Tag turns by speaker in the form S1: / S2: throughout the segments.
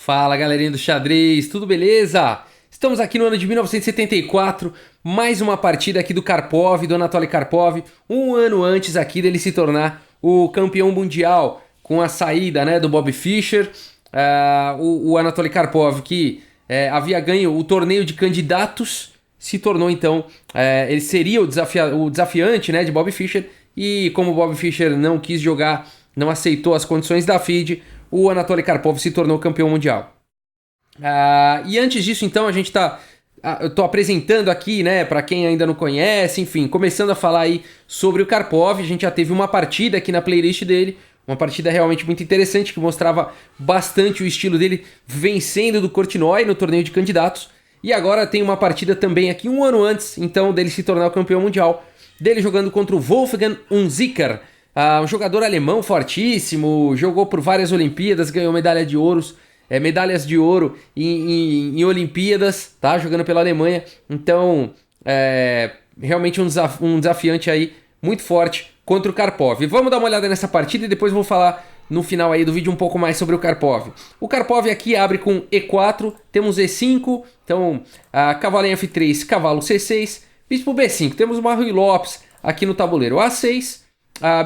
S1: Fala galerinha do xadrez, tudo beleza? Estamos aqui no ano de 1974, mais uma partida aqui do Karpov, do Anatoly Karpov, um ano antes aqui dele se tornar o campeão mundial, com a saída, né, do Bob Fischer. O Anatoly Karpov, que havia ganho o torneio de candidatos, se tornou então, ele seria o desafiante, né, de Bob Fischer, e como o Bob Fischer não quis jogar, não aceitou as condições da FIDE, o Anatoly Karpov se tornou campeão mundial. E antes disso, então, eu tô apresentando aqui, né, para quem ainda não conhece, enfim, começando a falar aí sobre o Karpov. A gente já teve uma partida aqui na playlist dele, uma partida realmente muito interessante, que mostrava bastante o estilo dele vencendo do Korchnoi no torneio de candidatos. E agora tem uma partida também aqui um ano antes, então, dele se tornar o campeão mundial, dele jogando contra o Wolfgang Unzicker, um jogador alemão fortíssimo, jogou por várias Olimpíadas, ganhou medalhas de ouro em Olimpíadas, tá? Jogando pela Alemanha. Então, realmente um desafiante aí muito forte contra o Karpov. Vamos dar uma olhada nessa partida e depois vou falar no final aí do vídeo um pouco mais sobre o Karpov. O Karpov aqui abre com E4, temos E5, então cavalo em F3, cavalo C6, bispo B5. Temos uma Ruy Lopes aqui no tabuleiro, A6,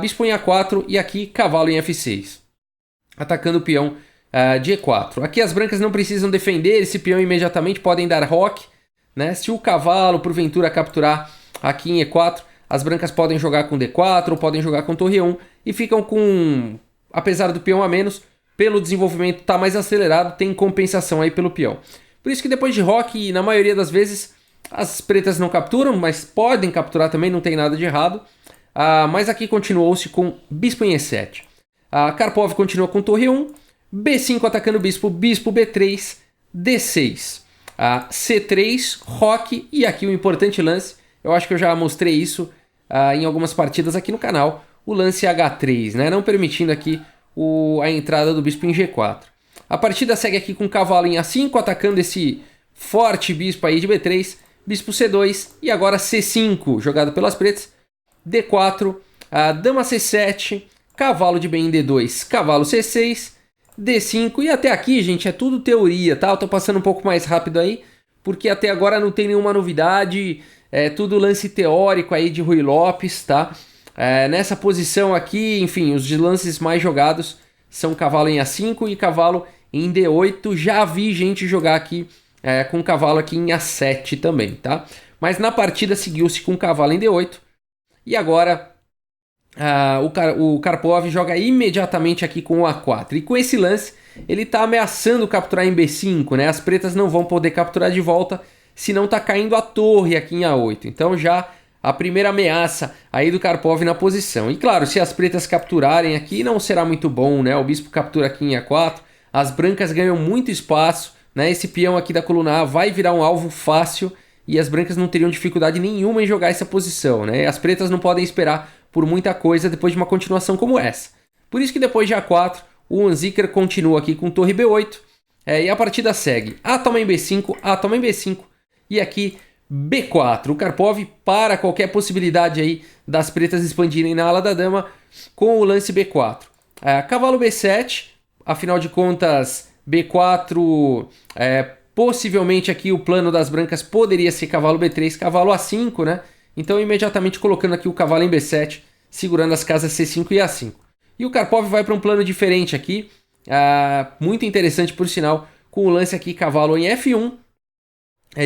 S1: bispo em A4 e aqui cavalo em F6. Atacando o peão de E4. Aqui as brancas não precisam defender esse peão imediatamente, podem dar roque, né? Se o cavalo porventura capturar aqui em E4, as brancas podem jogar com D4 ou podem jogar com torre 1 e ficam com, apesar do peão a menos, pelo desenvolvimento estar mais acelerado, tem compensação aí pelo peão. Por isso que depois de roque, na maioria das vezes, as pretas não capturam, mas podem capturar também, não tem nada de errado. Mas aqui continuou-se com bispo em E7. Karpov continua com torre 1, B5 atacando o bispo, bispo B3, D6, C3, roque, e aqui um importante lance, eu acho que eu já mostrei isso em algumas partidas aqui no canal, o lance H3, né, não permitindo aqui a entrada do bispo em G4. A partida segue aqui com cavalo em A5, atacando esse forte bispo aí de B3, bispo C2, e agora C5, jogado pelas pretas, D4, dama C7, cavalo de bem em D2, cavalo C6, D5, e até aqui, gente, é tudo teoria, tá? Eu tô passando um pouco mais rápido aí, porque até agora não tem nenhuma novidade, é tudo lance teórico aí de Ruy Lopes, tá? Nessa posição aqui, enfim, os lances mais jogados são cavalo em A5 e cavalo em D8, já vi gente jogar aqui com cavalo aqui em A7 também, tá? Mas na partida seguiu-se com cavalo em D8, e agora o Karpov joga imediatamente aqui com o A4. E com esse lance, ele está ameaçando capturar em B5, né? As pretas não vão poder capturar de volta, senão está caindo a torre aqui em A8. Então já a primeira ameaça aí do Karpov na posição. E claro, se as pretas capturarem aqui, não será muito bom, né? O bispo captura aqui em A4, as brancas ganham muito espaço, né? Esse peão aqui da coluna A vai virar um alvo fácil e as brancas não teriam dificuldade nenhuma em jogar essa posição, né? As pretas não podem esperar por muita coisa depois de uma continuação como essa. Por isso que depois de A4, o Unzicker continua aqui com torre B8, e a partida segue. A toma em B5, A toma em B5, e aqui B4. O Karpov para qualquer possibilidade aí das pretas expandirem na ala da dama com o lance B4. Cavalo B7, afinal de contas, B4, possivelmente aqui o plano das brancas poderia ser cavalo B3, cavalo A5, né? Então, imediatamente colocando aqui o cavalo em B7, segurando as casas C5 e A5. E o Karpov vai para um plano diferente aqui, muito interessante por sinal, com o lance aqui cavalo em F1.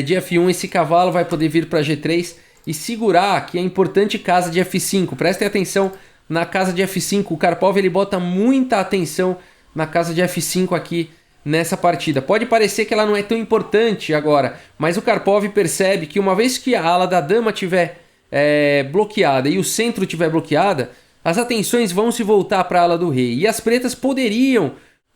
S1: De F1 esse cavalo vai poder vir para G3 e segurar aqui a importante casa de F5. Prestem atenção na casa de F5, o Karpov ele bota muita atenção na casa de F5 aqui nessa partida. Pode parecer que ela não é tão importante agora, mas o Karpov percebe que uma vez que a ala da dama estiver bloqueada e o centro estiver bloqueada, as atenções vão se voltar para a ala do rei. E as pretas poderiam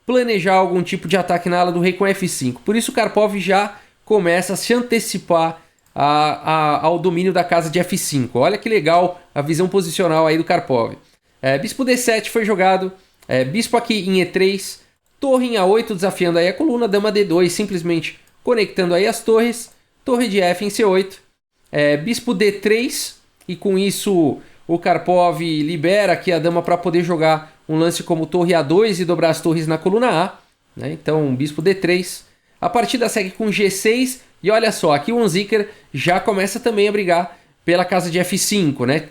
S1: planejar algum tipo de ataque na ala do rei com F5. Por isso o Karpov já começa a se antecipar ao domínio da casa de F5. Olha que legal a visão posicional aí do Karpov. Bispo D7 foi jogado, bispo aqui em E3, torre em A8 desafiando aí a coluna, dama D2 simplesmente conectando aí as torres, torre de F em C8, bispo D3, e com isso o Karpov libera aqui a dama para poder jogar um lance como torre A2 e dobrar as torres na coluna A, né? Então, bispo D3. A partida segue com G6. E olha só, aqui o Unzicker já começa também a brigar pela casa de F5, né?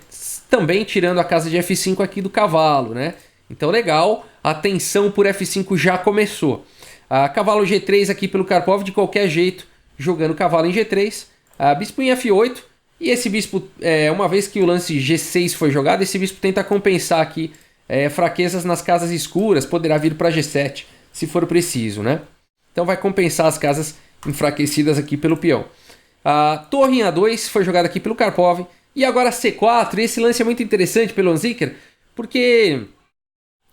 S1: Também tirando a casa de F5 aqui do cavalo, né? Então, legal. A tensão por F5 já começou. Cavalo G3 aqui pelo Karpov, de qualquer jeito, jogando cavalo em G3. Bispo em F8. E esse bispo, uma vez que o lance G6 foi jogado, esse bispo tenta compensar aqui fraquezas nas casas escuras. Poderá vir para G7, se for preciso, né? Então vai compensar as casas enfraquecidas aqui pelo peão. A torre em A2 foi jogada aqui pelo Karpov. E agora C4. E esse lance é muito interessante pelo Unzicker, porque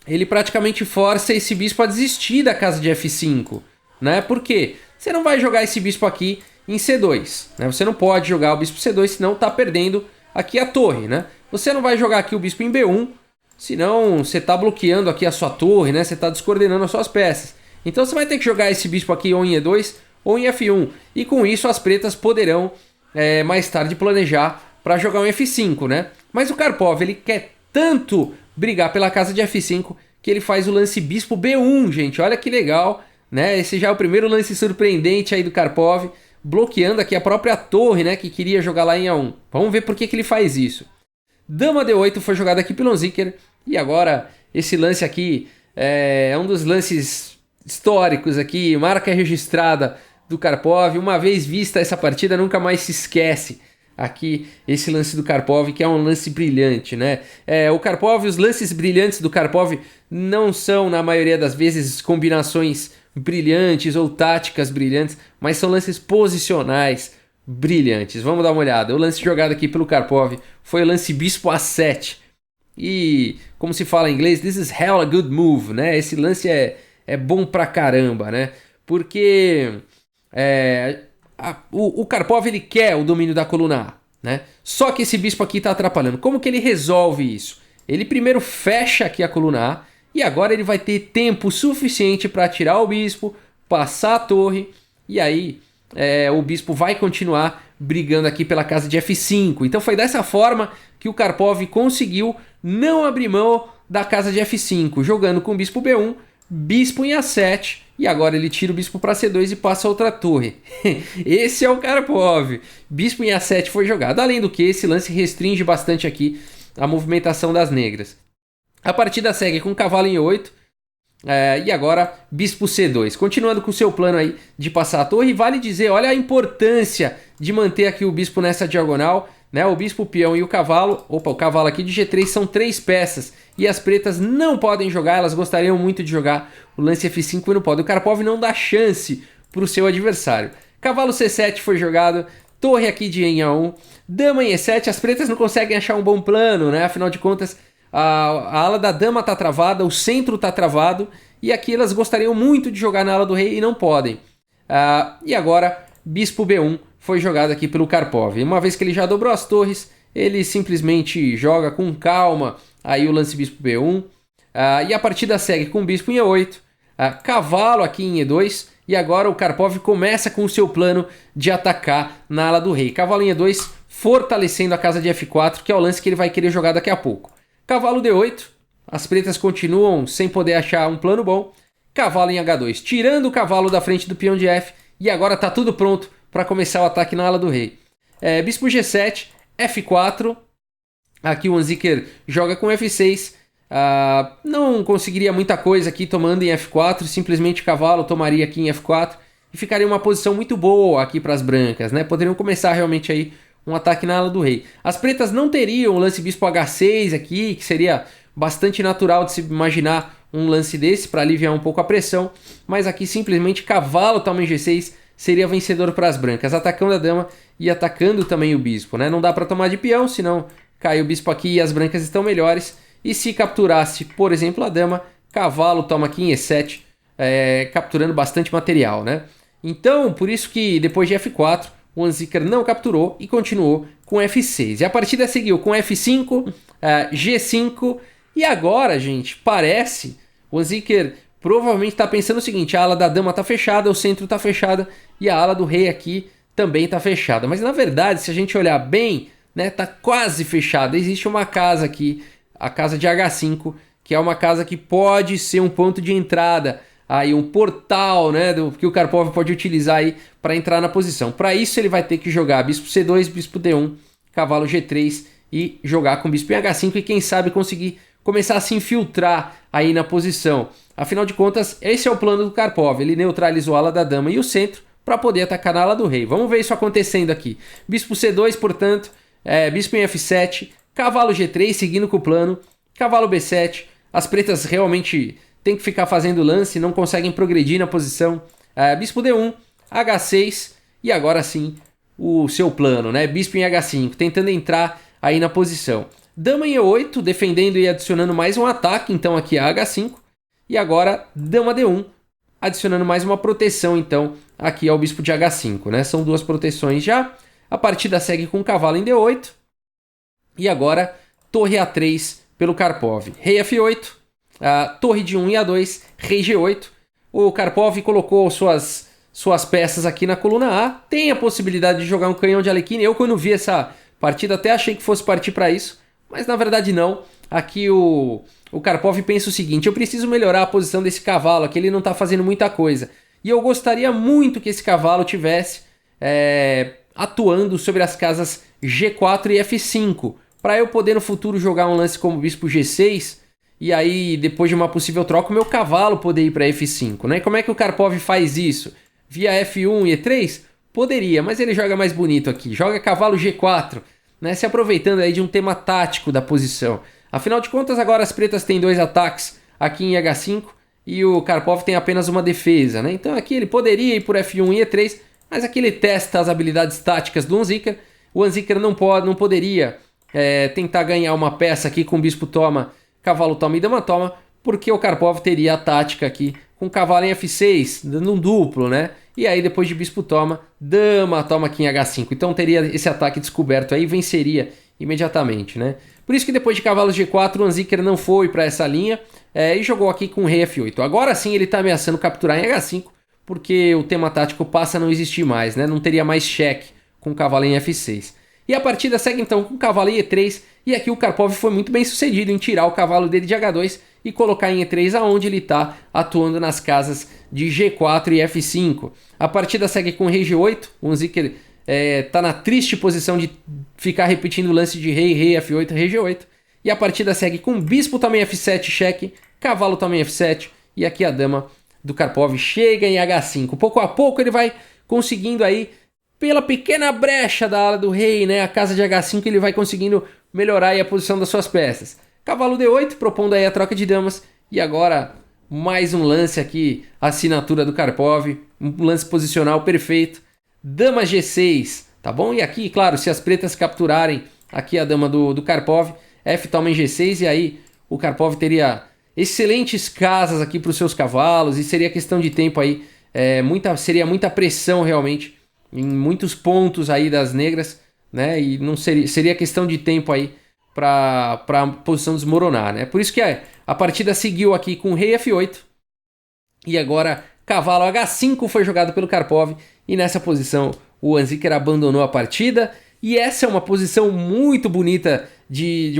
S1: ele praticamente força esse bispo a desistir da casa de F5, né? Por quê? Você não vai jogar esse bispo aqui em C2, né? Você não pode jogar o bispo C2, senão tá perdendo aqui a torre, né? Você não vai jogar aqui o bispo em B1, senão você tá bloqueando aqui a sua torre, né? Você tá descoordenando as suas peças. Então você vai ter que jogar esse bispo aqui ou em E2 ou em F1. E com isso as pretas poderão mais tarde planejar para jogar um F5, né? Mas o Karpov, ele quer tanto brigar pela casa de F5 que ele faz o lance bispo B1, gente. Olha que legal, né? Esse já é o primeiro lance surpreendente aí do Karpov, bloqueando aqui a própria torre, né? Que queria jogar lá em A1. Vamos ver por que ele faz isso. Dama D8 foi jogada aqui pelo Unzicker. E agora esse lance aqui é um dos lances históricos aqui, marca registrada do Karpov. Uma vez vista essa partida, nunca mais se esquece. Aqui, esse lance do Karpov, que é um lance brilhante, né? O Karpov, os lances brilhantes do Karpov não são, na maioria das vezes, combinações brilhantes ou táticas brilhantes, mas são lances posicionais brilhantes. Vamos dar uma olhada. O lance jogado aqui pelo Karpov foi o lance bispo A7. E, como se fala em inglês, this is hell a good move, né? Esse lance é bom pra caramba, né? Porque o Karpov, ele quer o domínio da coluna A, né? Só que esse bispo aqui está atrapalhando. Como que ele resolve isso? Ele primeiro fecha aqui a coluna A e agora ele vai ter tempo suficiente para tirar o bispo, passar a torre e aí o bispo vai continuar brigando aqui pela casa de F5. Então foi dessa forma que o Karpov conseguiu não abrir mão da casa de F5, jogando com o bispo B1, bispo em A7, e agora ele tira o bispo para C2 e passa outra torre. Esse é o Karpov. Bispo em A7 foi jogado. Além do que, esse lance restringe bastante aqui a movimentação das negras. A partida segue com cavalo em E8. E agora bispo C2. Continuando com o seu plano aí de passar a torre. Vale dizer, olha a importância de manter aqui o bispo nessa diagonal, né? O bispo, o peão e o cavalo. Opa, o cavalo aqui de G3 são 3 peças. E as pretas não podem jogar, elas gostariam muito de jogar o lance F5 e não podem. O Karpov não dá chance para o seu adversário. Cavalo C7 foi jogado, torre aqui de em A1, dama em E7, as pretas não conseguem achar um bom plano, né? Afinal de contas, a ala da dama está travada, o centro está travado, e aqui elas gostariam muito de jogar na ala do rei e não podem. E agora, bispo B1 foi jogado aqui pelo Karpov. Uma vez que ele já dobrou as torres, ele simplesmente joga com calma aí o lance bispo B1. E a partida segue com bispo em E8, cavalo aqui em E2, e agora o Karpov começa com o seu plano de atacar na ala do rei. Cavalo em E2, fortalecendo a casa de F4, que é o lance que ele vai querer jogar daqui a pouco. Cavalo D8, as pretas continuam sem poder achar um plano bom. Cavalo em H2, tirando o cavalo da frente do peão de F, e agora está tudo pronto para começar o ataque na ala do rei. Bispo G7, F4, aqui o Unzicker joga com F6, não conseguiria muita coisa aqui tomando em F4, simplesmente o cavalo tomaria aqui em F4 e ficaria uma posição muito boa aqui para as brancas, né? Poderiam começar realmente aí um ataque na ala do rei. As pretas não teriam o lance bispo H6 aqui, que seria bastante natural de se imaginar um lance desse para aliviar um pouco a pressão, mas aqui simplesmente cavalo toma em G6 seria vencedor para as brancas, atacando a dama e atacando também o bispo, né? Não dá para tomar de peão, senão cai o bispo aqui e as brancas estão melhores. E se capturasse, por exemplo, a dama, cavalo toma aqui em E7, capturando bastante material, né? Então, por isso que depois de F4, o Unzicker não capturou e continuou com F6. E a partida seguiu com F5, G5, e agora, gente, parece, o Unzicker provavelmente está pensando o seguinte: a ala da dama está fechada, o centro está fechada e a ala do rei aqui também está fechada. Mas na verdade, se a gente olhar bem, né, tá quase fechada. Existe uma casa aqui, a casa de H5, que é uma casa que pode ser um ponto de entrada aí um portal, né, que o Karpov pode utilizar aí para entrar na posição. Para isso ele vai ter que jogar bispo C2, bispo D1, cavalo G3 e jogar com bispo em H5 e quem sabe conseguir começar a se infiltrar aí na posição. Afinal de contas, esse é o plano do Karpov, ele neutralizou a ala da dama e o centro para poder atacar na ala do rei. Vamos ver isso acontecendo aqui. Bispo C2, portanto, bispo em F7, cavalo G3 seguindo com o plano, cavalo B7, as pretas realmente têm que ficar fazendo lance, não conseguem progredir na posição, bispo D1, H6 e agora sim o seu plano, né? Bispo em H5, tentando entrar aí na posição. Dama em E8, defendendo e adicionando mais um ataque, então aqui a H5. E agora dama D1, adicionando mais uma proteção, então, aqui ao bispo de H5, né? São duas proteções já. A partida segue com cavalo em D8. E agora torre A3 pelo Karpov. Rei F8, torre de 1 e A2, rei G8. O Karpov colocou suas peças aqui na coluna A. Tem a possibilidade de jogar um canhão de Alekhine. Eu, quando vi essa partida, até achei que fosse partir para isso. Mas na verdade não. Aqui o Karpov pensa o seguinte: eu preciso melhorar a posição desse cavalo, aqui ele não está fazendo muita coisa. E eu gostaria muito que esse cavalo tivesse atuando sobre as casas G4 e F5, para eu poder no futuro jogar um lance como bispo G6, e aí depois de uma possível troca o meu cavalo poder ir para F5. Né? Como é que o Karpov faz isso? Via F1 e E3? Poderia, mas ele joga mais bonito aqui. Joga cavalo G4, né? Se aproveitando aí de um tema tático da posição. Afinal de contas, agora as pretas têm 2 ataques aqui em H5 e o Karpov tem apenas uma defesa, né? Então aqui ele poderia ir por F1 e E3, mas aqui ele testa as habilidades táticas do Unzicker. O Unzicker não poderia tentar ganhar uma peça aqui com bispo toma, cavalo toma e dama toma, porque o Karpov teria a tática aqui com cavalo em F6, dando um duplo, né? E aí depois de bispo toma, dama toma aqui em H5. Então teria esse ataque descoberto aí e venceria imediatamente, né? Por isso que depois de cavalo G4, o Unzicker não foi para essa linha e jogou aqui com rei F8. Agora sim ele está ameaçando capturar em H5, porque o tema tático passa a não existir mais, né? Não teria mais cheque com cavalo em F6. E a partida segue então com cavalo em E3, e aqui o Karpov foi muito bem sucedido em tirar o cavalo dele de H2 e colocar em E3 aonde ele está atuando nas casas de G4 e F5. A partida segue com rei G8, o Unzicker está na triste posição de ficar repetindo o lance de rei F8, rei G8. E a partida segue com bispo também F7, cheque, cavalo também F7, e aqui a dama do Karpov chega em H5. Pouco a pouco ele vai conseguindo aí, pela pequena brecha da ala do rei, né, a casa de H5, ele vai conseguindo melhorar aí a posição das suas peças. Cavalo D8, propondo aí a troca de damas, e agora mais um lance aqui, assinatura do Karpov, um lance posicional perfeito. Dama G6, tá bom? E aqui, claro, se as pretas capturarem aqui a dama do Karpov, F toma em G6, e aí o Karpov teria excelentes casas aqui para os seus cavalos, e seria questão de tempo aí, seria muita pressão realmente, em muitos pontos aí das negras, né? E não seria questão de tempo aí para a posição desmoronar, né? Por isso que a partida seguiu aqui com rei F8, e agora cavalo H5 foi jogado pelo Karpov, e nessa posição o Unzicker abandonou a partida. E essa é uma posição muito bonita de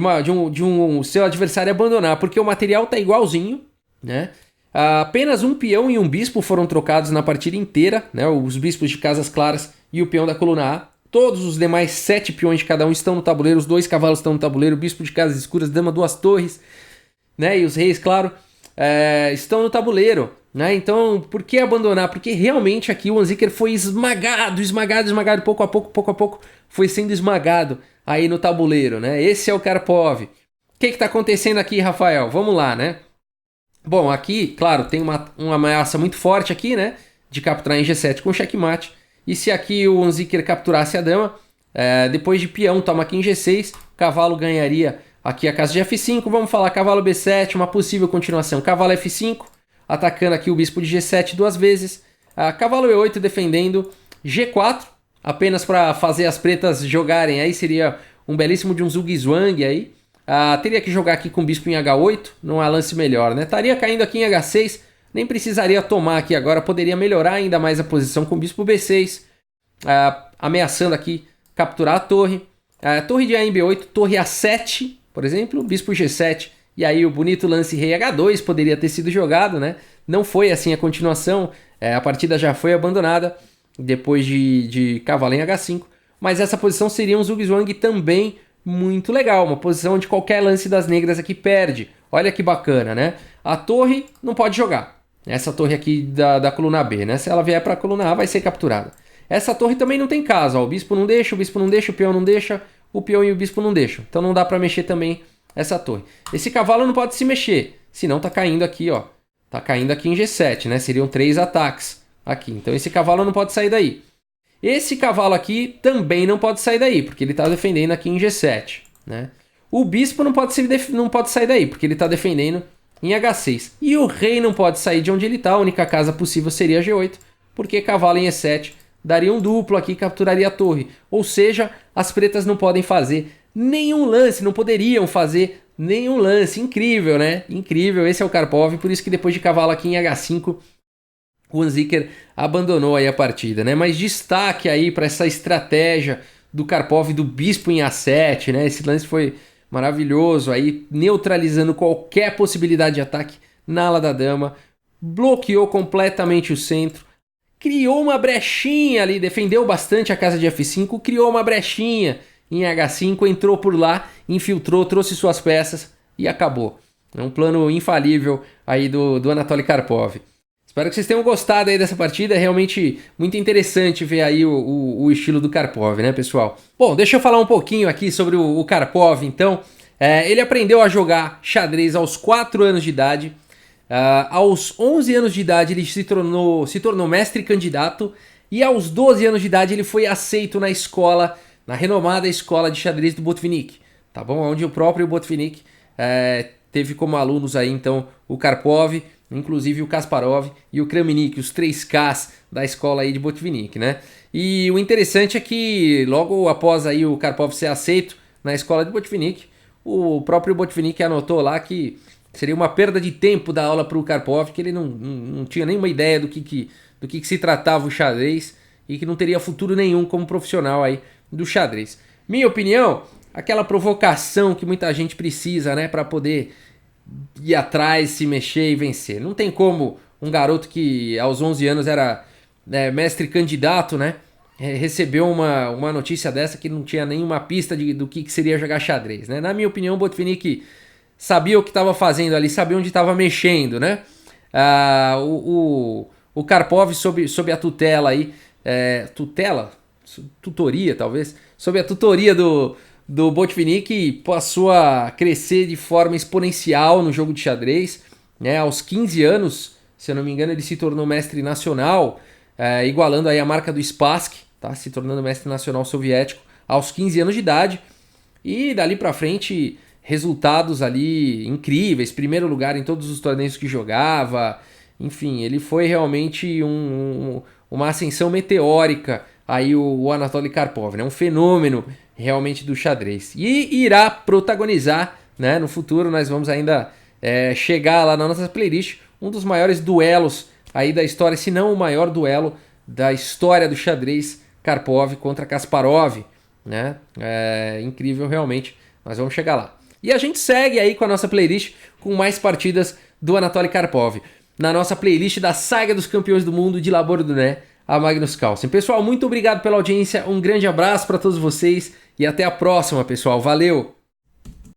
S1: um seu adversário abandonar, porque o material está igualzinho, né? Apenas um peão e um bispo foram trocados na partida inteira, né? Os bispos de casas claras e o peão da coluna A. Todos os demais 7 peões de cada um estão no tabuleiro, os 2 cavalos estão no tabuleiro, o bispo de casas escuras, dama, 2 torres, né? E os reis, claro, estão no tabuleiro, né? Então, por que abandonar? Porque realmente aqui o Unzicker foi esmagado, pouco a pouco, foi sendo esmagado aí no tabuleiro, né? Esse é o Karpov. O que está acontecendo aqui, Rafael? Vamos lá, né? Bom, aqui, claro, tem uma ameaça muito forte aqui, né? De capturar em G7 com checkmate. E se aqui o Unzicker capturasse a dama, depois de peão, toma aqui em G6, o cavalo ganharia aqui a casa de F5. Vamos falar cavalo B7, uma possível continuação. Cavalo F5, atacando aqui o bispo de G7 duas vezes. Cavalo E8 defendendo G4, apenas para fazer as pretas jogarem. Aí seria um belíssimo de um Zugzwang aí. Teria que jogar aqui com o bispo em H8, não há lance melhor, né? Estaria caindo aqui em H6, nem precisaria tomar aqui agora, poderia melhorar ainda mais a posição com o bispo B6, ameaçando aqui capturar a torre. Torre de A em B8, torre A7, por exemplo, bispo G7, e aí o bonito lance rei H2 poderia ter sido jogado, né? Não foi assim a continuação, a partida já foi abandonada depois de cavalo em H5, mas essa posição seria um zugzwang também muito legal, uma posição onde qualquer lance das negras aqui perde. Olha que bacana, né? A torre não pode jogar, essa torre aqui da coluna B, né? Se ela vier para a coluna A, vai ser capturada. Essa torre também não tem caso, ó. O bispo não deixa, o peão não deixa, o peão e o bispo não deixam. Então não dá para mexer também essa torre. Esse cavalo não pode se mexer, senão tá caindo aqui, ó. Tá caindo aqui em G7, né? Seriam 3 ataques aqui. Então esse cavalo não pode sair daí. Esse cavalo aqui também não pode sair daí, porque ele está defendendo aqui em G7, né? O bispo não pode sair daí, porque ele está defendendo em H6. E o rei não pode sair de onde ele está, a única casa possível seria G8, porque cavalo em E7 daria um duplo aqui, capturaria a torre. Ou seja, as pretas não podem fazer nenhum lance, não poderiam fazer nenhum lance. Incrível, né? Incrível, esse é o Karpov, por isso que depois de cavalo aqui em H5, o Unzicker abandonou aí a partida, né? Mas destaque aí para essa estratégia do Karpov do bispo em A7, né? Esse lance foi maravilhoso aí, neutralizando qualquer possibilidade de ataque na ala da dama, bloqueou completamente o centro, criou uma brechinha ali, defendeu bastante a casa de F5, criou uma brechinha em H5, entrou por lá, infiltrou, trouxe suas peças e acabou. É um plano infalível aí do Anatoly Karpov. Espero que vocês tenham gostado aí dessa partida, é realmente muito interessante ver aí o estilo do Karpov, né, pessoal? Bom, deixa eu falar um pouquinho aqui sobre o Karpov, então. Ele aprendeu a jogar xadrez aos 4 anos de idade. Aos 11 anos de idade ele se tornou mestre candidato e aos 12 anos de idade ele foi aceito na escola, na renomada escola de xadrez do Botvinnik, tá bom? Onde o próprio Botvinnik teve como alunos aí então o Karpov, inclusive o Kasparov e o Kramnik, os 3Ks da escola aí de Botvinnik, né? E o interessante é que logo após aí o Karpov ser aceito na escola de Botvinnik, o próprio Botvinnik anotou lá que seria uma perda de tempo dar aula para o Karpov, que ele não tinha nenhuma ideia do que se tratava o xadrez e que não teria futuro nenhum como profissional aí do xadrez. Minha opinião, aquela provocação que muita gente precisa, né, para poder ir atrás, se mexer e vencer. Não tem como um garoto que aos 11 anos era mestre candidato, né, recebeu uma notícia dessa que não tinha nenhuma pista do que seria jogar xadrez, né? Na minha opinião, o Botvinnik sabia o que estava fazendo ali, sabia onde estava mexendo, né? O Karpov sob a tutela aí, tutoria talvez, sob a tutoria do Botvinnik, passou a crescer de forma exponencial no jogo de xadrez, né? Aos 15 anos, se eu não me engano, ele se tornou mestre nacional, igualando aí a marca do Spassky, tá? Se tornando mestre nacional soviético aos 15 anos de idade, e dali para frente resultados ali incríveis, primeiro lugar em todos os torneios que jogava, enfim, ele foi realmente uma ascensão meteórica aí o Anatoly Karpov, né? Um fenômeno realmente do xadrez, e irá protagonizar, né? No futuro nós vamos ainda chegar lá na nossa playlist, um dos maiores duelos aí da história, se não o maior duelo da história do xadrez, Karpov contra Kasparov, né? Incrível realmente, nós vamos chegar lá. E a gente segue aí com a nossa playlist com mais partidas do Anatoly Karpov, na nossa playlist da saga dos campeões do mundo de Labor Duné a Magnus Carlsen. Pessoal, muito obrigado pela audiência, um grande abraço para todos vocês e até a próxima, pessoal. Valeu!